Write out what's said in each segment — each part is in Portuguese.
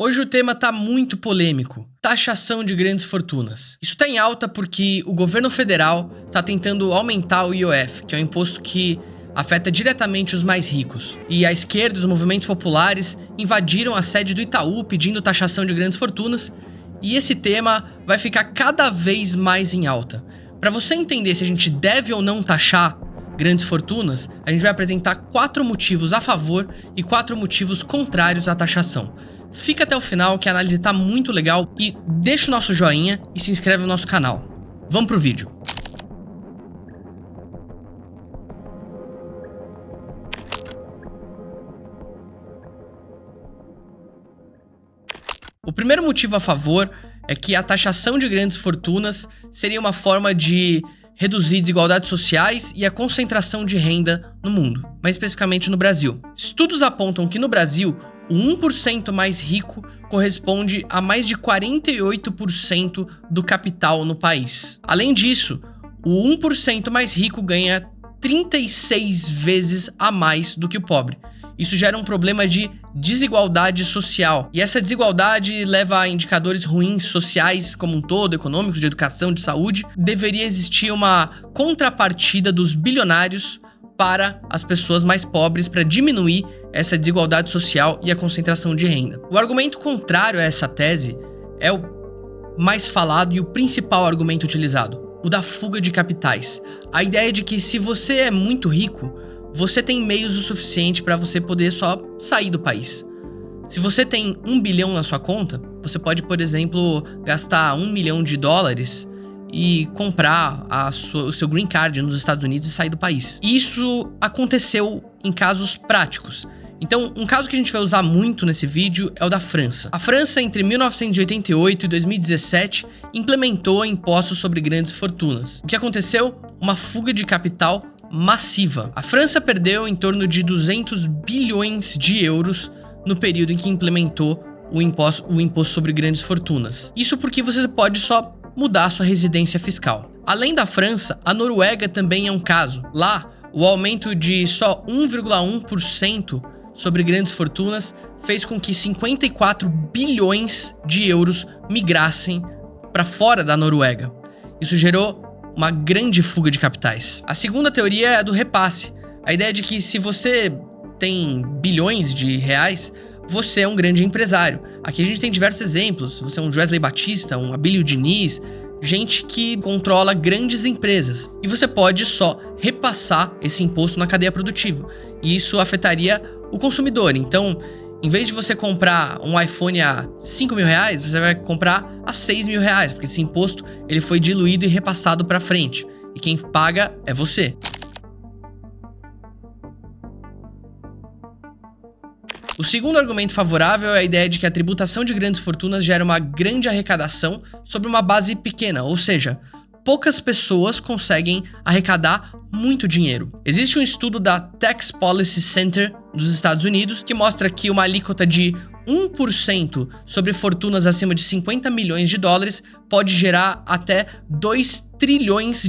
Hoje o tema tá muito polêmico. Taxação de grandes fortunas. Isso tá em alta porque o governo federal tá tentando aumentar o IOF, que é um imposto que afeta diretamente os mais ricos. E a esquerda e os movimentos populares invadiram a sede do Itaú pedindo taxação de grandes fortunas, e esse tema vai ficar cada vez mais em alta. Para você entender se a gente deve ou não taxar grandes fortunas, a gente vai apresentar 4 motivos a favor e 4 motivos contrários à taxação. Fica até o final que a análise tá muito legal e deixa o nosso joinha e se inscreve no nosso canal. Vamos pro vídeo. O primeiro motivo a favor é que a taxação de grandes fortunas seria uma forma de reduzir desigualdades sociais e a concentração de renda no mundo, mais especificamente no Brasil. Estudos apontam que no Brasil, o 1% mais rico corresponde a mais de 48% do capital no país. Além disso, o 1% mais rico ganha 36 vezes a mais do que o pobre. Isso gera um problema de desigualdade social. E essa desigualdade leva a indicadores ruins sociais como um todo, econômicos, de educação, de saúde. Deveria existir uma contrapartida dos bilionários para as pessoas mais pobres para diminuir essa desigualdade social e a concentração de renda. O argumento contrário a essa tese é o mais falado e o principal argumento utilizado, o da fuga de capitais. A ideia de que se você é muito rico, você tem meios o suficiente para você poder só sair do país. Se você tem 1 bilhão na sua conta, você pode, por exemplo, gastar $1 milhão e comprar o seu green card nos Estados Unidos e sair do país. Isso aconteceu em casos práticos. Então, um caso que a gente vai usar muito nesse vídeo é o da França. A França, entre 1988 e 2017, implementou impostos sobre grandes fortunas. O que aconteceu? Uma fuga de capital massiva. A França perdeu em torno de 200 bilhões de euros no período em que implementou o imposto sobre grandes fortunas. Isso porque você pode só mudar a sua residência fiscal. Além da França, a Noruega também é um caso. Lá, o aumento de só 1,1% sobre grandes fortunas fez com que 54 bilhões de euros migrassem para fora da Noruega. Isso gerou uma grande fuga de capitais. A segunda teoria é a do repasse. A ideia de que se você tem bilhões de reais, você é um grande empresário. Aqui a gente tem diversos exemplos. Você é um Wesley Batista, um Abílio Diniz, gente que controla grandes empresas. E você pode só repassar esse imposto na cadeia produtiva. E isso afetaria o consumidor. Então, em vez de você comprar um iPhone a R$5 mil, você vai comprar a R$6 mil, porque esse imposto ele foi diluído e repassado para frente. E quem paga é você. O segundo argumento favorável é a ideia de que a tributação de grandes fortunas gera uma grande arrecadação sobre uma base pequena, ou seja, poucas pessoas conseguem arrecadar muito dinheiro. Existe um estudo da Tax Policy Center dos Estados Unidos que mostra que uma alíquota de 1% sobre fortunas acima de $50 milhões pode gerar até $2 trilhões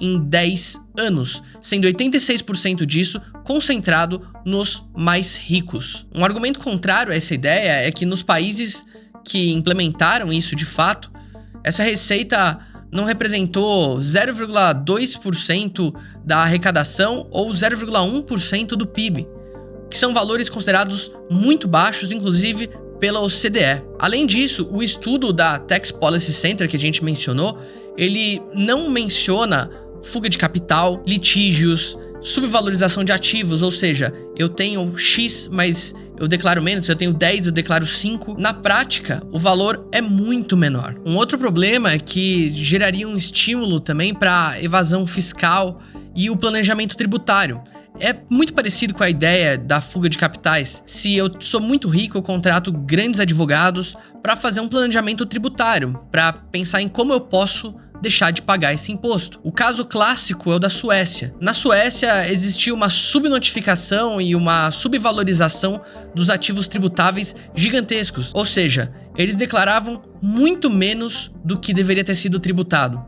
em 10 anos, sendo 86% disso concentrado nos mais ricos. Um argumento contrário a essa ideia é que nos países que implementaram isso de fato, essa receita não representou 0,2% da arrecadação ou 0,1% do PIB, que são valores considerados muito baixos, inclusive pela OCDE. Além disso, o estudo da Tax Policy Center que a gente mencionou, ele não menciona fuga de capital, litígios, subvalorização de ativos, ou seja, eu tenho X, mas eu declaro menos, se eu tenho 10, eu declaro 5. Na prática, o valor é muito menor. Um outro problema é que geraria um estímulo também para evasão fiscal e o planejamento tributário. É muito parecido com a ideia da fuga de capitais. Se eu sou muito rico, eu contrato grandes advogados para fazer um planejamento tributário, para pensar em como eu posso deixar de pagar esse imposto. O caso clássico é o da Suécia. Na Suécia, existia uma subnotificação e uma subvalorização dos ativos tributáveis gigantescos, ou seja, eles declaravam muito menos do que deveria ter sido tributado.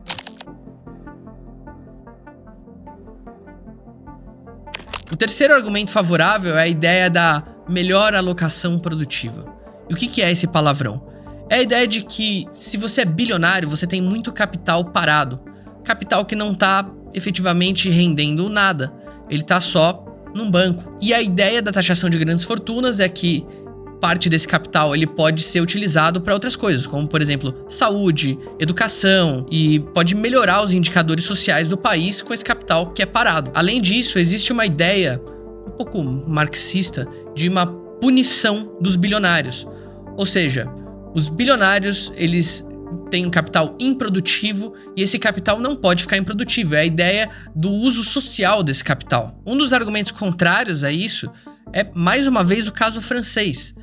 O terceiro argumento favorável é a ideia da melhor alocação produtiva. E o que é esse palavrão? É a ideia de que se você é bilionário, você tem muito capital parado. Capital que não tá efetivamente rendendo nada. Ele tá só num banco. E a ideia da taxação de grandes fortunas é que parte desse capital ele pode ser utilizado para outras coisas, como por exemplo, saúde, educação, e pode melhorar os indicadores sociais do país com esse capital que é parado. Além disso, existe uma ideia um pouco marxista de uma punição dos bilionários. Ou seja, os bilionários, eles têm um capital improdutivo e esse capital não pode ficar improdutivo. É a ideia do uso social desse capital. Um dos argumentos contrários a isso é, mais uma vez, o caso francês.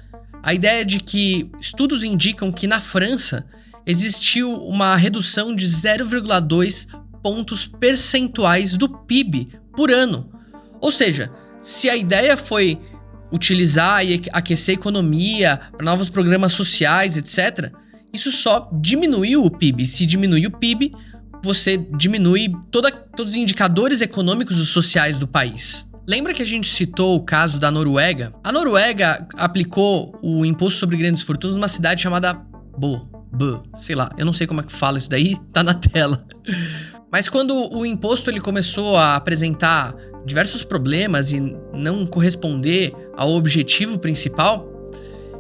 A ideia de que estudos indicam que na França existiu uma redução de 0,2 pontos percentuais do PIB por ano. Ou seja, se a ideia foi utilizar e aquecer a economia para novos programas sociais, etc., isso só diminuiu o PIB. Se diminuir o PIB, você diminui todos os indicadores econômicos e sociais do país. Lembra que a gente citou o caso da Noruega? A Noruega aplicou o imposto sobre grandes fortunas numa cidade chamada sei lá, eu não sei como é que fala isso daí, tá na tela. Mas quando o imposto ele começou a apresentar diversos problemas e não corresponder ao objetivo principal,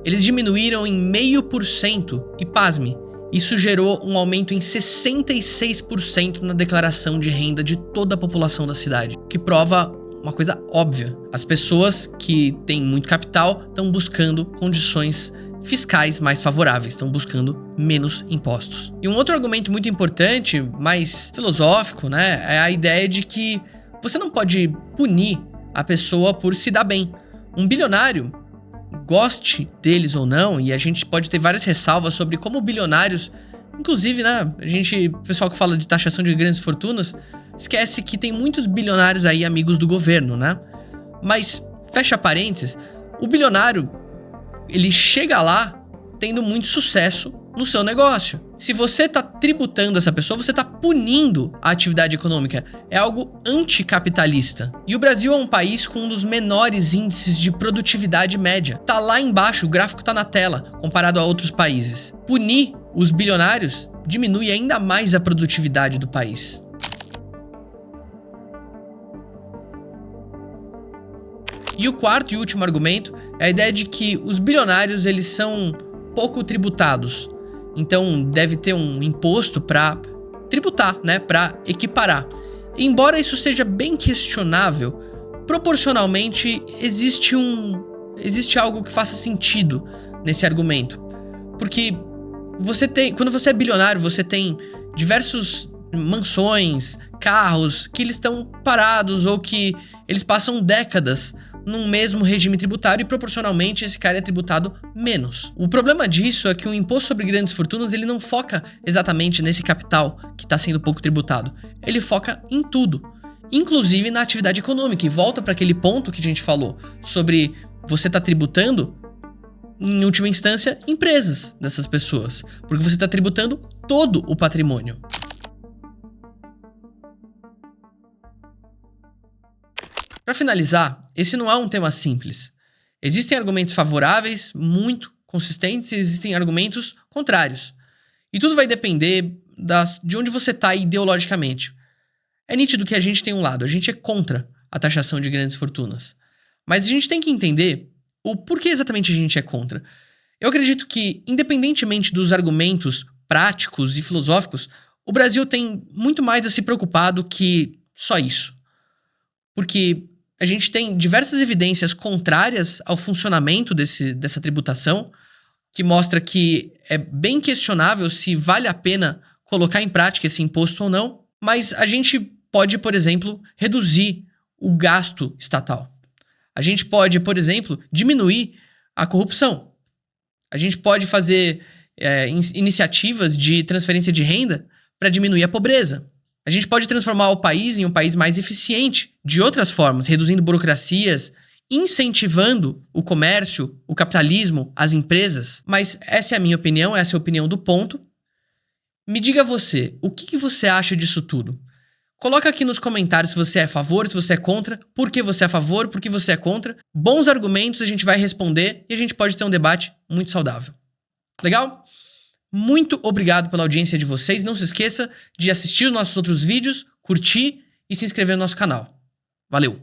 eles diminuíram em 0,5%. E pasme, isso gerou um aumento em 66% na declaração de renda de toda a população da cidade, o que prova uma coisa óbvia. As pessoas que têm muito capital estão buscando condições fiscais mais favoráveis, estão buscando menos impostos. E um outro argumento muito importante, mais filosófico, né, é a ideia de que você não pode punir a pessoa por se dar bem. Um bilionário, goste deles ou não, e a gente pode ter várias ressalvas sobre como bilionários, inclusive, né, o pessoal que fala de taxação de grandes fortunas, esquece que tem muitos bilionários aí amigos do governo, né? Mas, fecha parênteses, o bilionário, ele chega lá tendo muito sucesso no seu negócio. Se você tá tributando essa pessoa, você tá punindo a atividade econômica. É algo anticapitalista. E o Brasil é um país com um dos menores índices de produtividade média. Tá lá embaixo, o gráfico tá na tela, comparado a outros países. Punir os bilionários diminui ainda mais a produtividade do país. E o quarto e último argumento é a ideia de que os bilionários eles são pouco tributados. Então deve ter um imposto para tributar, né, para equiparar. Embora isso seja bem questionável, proporcionalmente existe algo que faça sentido nesse argumento. Porque quando você é bilionário, você tem diversos mansões, carros que eles estão parados ou que eles passam décadas num mesmo regime tributário e proporcionalmente esse cara é tributado menos. O problema disso é que o imposto sobre grandes fortunas ele não foca exatamente nesse capital que está sendo pouco tributado. Ele foca em tudo, inclusive na atividade econômica, e volta para aquele ponto que a gente falou sobre você está tributando, em última instância, empresas dessas pessoas, porque você está tributando todo o patrimônio. Para finalizar, esse não é um tema simples. Existem argumentos favoráveis, muito consistentes, e existem argumentos contrários. E tudo vai depender de onde você está ideologicamente. É nítido que a gente tem um lado, a gente é contra a taxação de grandes fortunas. Mas a gente tem que entender o porquê exatamente a gente é contra. Eu acredito que, independentemente dos argumentos práticos e filosóficos, o Brasil tem muito mais a se preocupar do que só isso. Porque a gente tem diversas evidências contrárias ao funcionamento dessa tributação, que mostra que é bem questionável se vale a pena colocar em prática esse imposto ou não, mas a gente pode, por exemplo, reduzir o gasto estatal. A gente pode, por exemplo, diminuir a corrupção. A gente pode fazer iniciativas de transferência de renda para diminuir a pobreza. A gente pode transformar o país em um país mais eficiente de outras formas, reduzindo burocracias, incentivando o comércio, o capitalismo, as empresas. Mas essa é a minha opinião, essa é a opinião do Ponto. Me diga você, o que você acha disso tudo? Coloca aqui nos comentários se você é a favor, se você é contra, por que você é a favor, por que você é contra. Bons argumentos a gente vai responder e a gente pode ter um debate muito saudável. Legal? Muito obrigado pela audiência de vocês. Não se esqueça de assistir os nossos outros vídeos, curtir e se inscrever no nosso canal. Valeu!